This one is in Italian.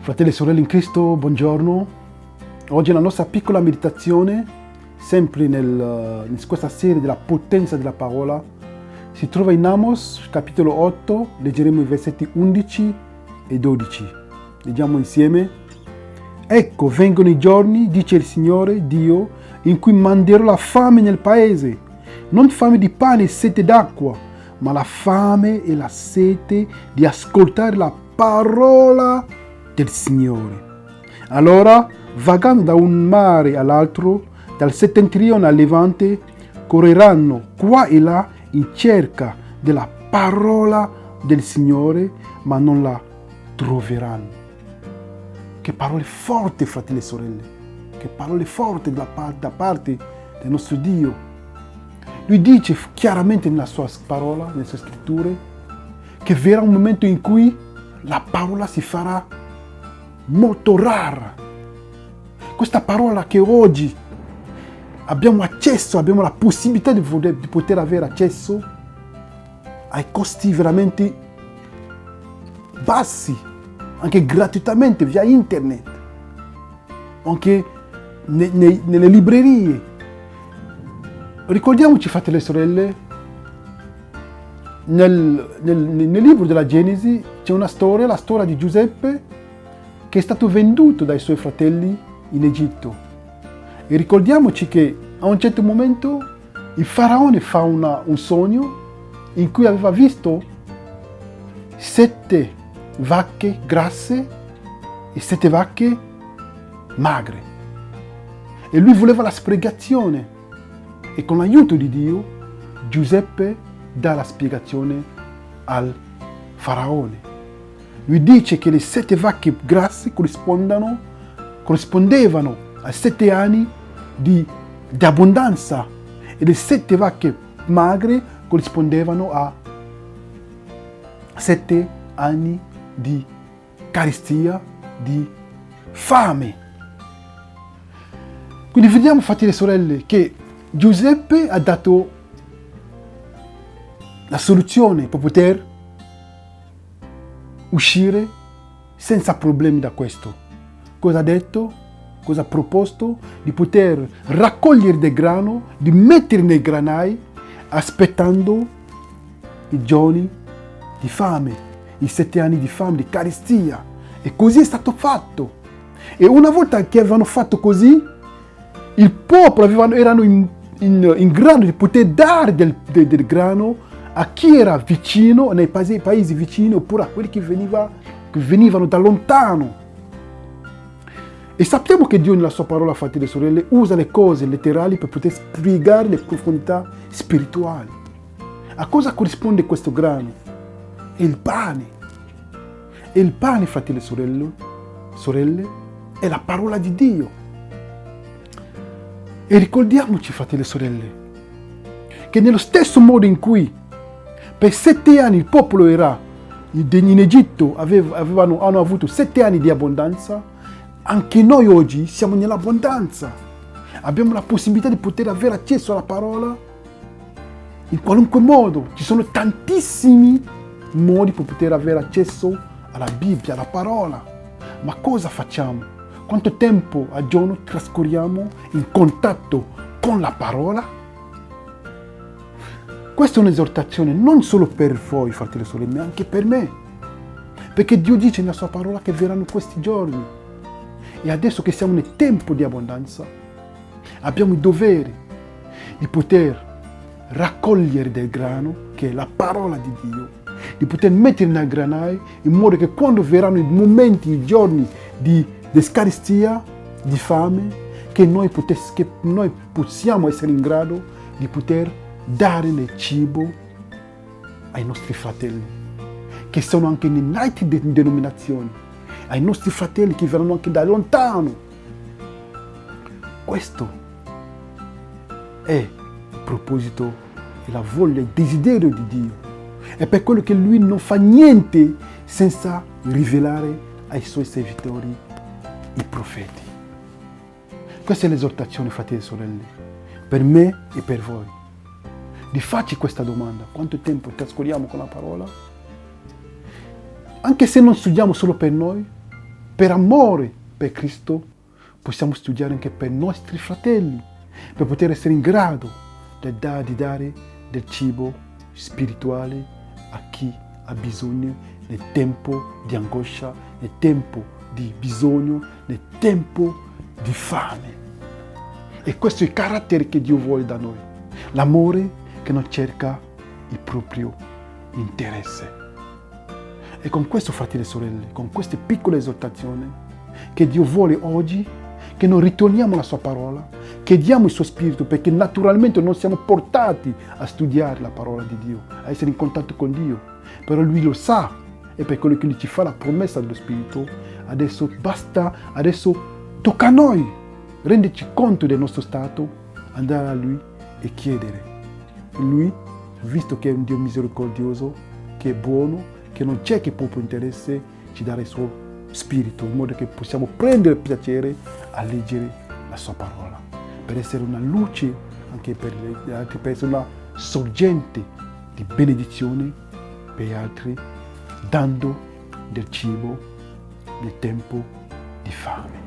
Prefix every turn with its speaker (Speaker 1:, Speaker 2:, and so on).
Speaker 1: Fratelli e sorelle in Cristo, buongiorno. Oggi la nostra piccola meditazione, sempre in questa serie della potenza della parola, si trova in Amos, capitolo 8, leggeremo i versetti 11 e 12. Leggiamo insieme. Ecco, vengono i giorni, dice il Signore Dio, in cui manderò la fame nel paese, non fame di pane e sete d'acqua, ma la fame e la sete di ascoltare la parola del Signore. Allora, vagando da un mare all'altro, dal settentrione al levante, correranno qua e là in cerca della parola del Signore, ma non la troveranno. Che parole forti, fratelli e sorelle, che parole forti da parte del nostro Dio. Lui dice chiaramente nella sua parola, nelle sue scritture, che verrà un momento in cui la parola si farà molto rara. Questa parola che oggi abbiamo accesso, abbiamo la possibilità di poter avere accesso ai costi veramente bassi, anche gratuitamente via internet, anche nelle librerie. Ricordiamoci, fratelli e sorelle, nel libro della Genesi c'è una storia, la storia di Giuseppe, che è stato venduto dai suoi fratelli in Egitto. E ricordiamoci che a un certo momento il faraone fa un sogno in cui aveva visto 7 vacche grasse e 7 vacche magre. E lui voleva la spiegazione. E con l'aiuto di Dio, Giuseppe dà la spiegazione al faraone. Lui dice che le 7 vacche grasse corrispondevano a 7 anni di abbondanza e le 7 vacche magre corrispondevano a 7 anni di carestia, di fame. Quindi vediamo, fratelli e sorelle, che Giuseppe ha dato la soluzione per poter uscire senza problemi da questo. Cosa ha detto? Cosa ha proposto? Di poter raccogliere del grano, di mettere nei granai, aspettando i giorni di fame, i 7 anni di fame, di carestia. E così è stato fatto. E una volta che avevano fatto così, il popolo erano in grado di poter dare del grano a chi era vicino, nei paesi vicini, oppure a quelli che venivano da lontano. E sappiamo che Dio nella sua parola, fratelli e sorelle, usa le cose letterali per poter spiegare le profondità spirituali. A cosa corrisponde questo grano? È il pane. E il pane, fratelli e sorelle, è la parola di Dio. E ricordiamoci, fratelli e sorelle, che nello stesso modo in cui per 7 anni il popolo era in Egitto, hanno avuto 7 anni di abbondanza, anche noi oggi siamo nell'abbondanza. Abbiamo la possibilità di poter avere accesso alla parola in qualunque modo. Ci sono tantissimi modi per poter avere accesso alla Bibbia, alla parola. Ma cosa facciamo? Quanto tempo al giorno trascorriamo in contatto con la parola? Questa è un'esortazione non solo per voi, fratelli e sorelle, ma anche per me. Perché Dio dice nella sua parola che verranno questi giorni. E adesso che siamo nel tempo di abbondanza, abbiamo il dovere di poter raccogliere del grano, che è la parola di Dio, di poter mettere nel granai, in modo che quando verranno i momenti, i giorni di scarestia, di fame, che noi possiamo essere in grado di poter dare del cibo ai nostri fratelli, che sono anche in altre denominazioni, ai nostri fratelli che verranno anche da lontano. Questo è il proposito e la voglia, il desiderio di Dio. È per quello che Lui non fa niente senza rivelare ai Suoi servitori, i profeti. Questa è l'esortazione, fratelli e sorelle, per me e per voi. Di farci questa domanda: quanto tempo trascorriamo con la parola? Anche se non studiamo solo per noi, per amore per Cristo, possiamo studiare anche per i nostri fratelli, per poter essere in grado di dare del cibo spirituale a chi ha bisogno nel tempo di angoscia, nel tempo di bisogno, nel tempo di fame. E questo è il carattere che Dio vuole da noi. L'amore che non cerca il proprio interesse. E con questo, fratelli e sorelle, con queste piccole esortazioni, che Dio vuole oggi, che noi ritorniamo alla sua parola, che diamo il suo spirito, perché naturalmente non siamo portati a studiare la parola di Dio, a essere in contatto con Dio. Però Lui lo sa, e per quello che Lui ci fa la promessa dello spirito, adesso basta, adesso tocca a noi renderci conto del nostro stato, andare a Lui e chiedere. Lui, visto che è un Dio misericordioso, che è buono, che non cerca il proprio interesse, ci darà il suo spirito, in modo che possiamo prendere piacere a leggere la sua parola, per essere una luce anche per gli altri, per essere una sorgente di benedizione per gli altri, dando del cibo nel tempo di fame.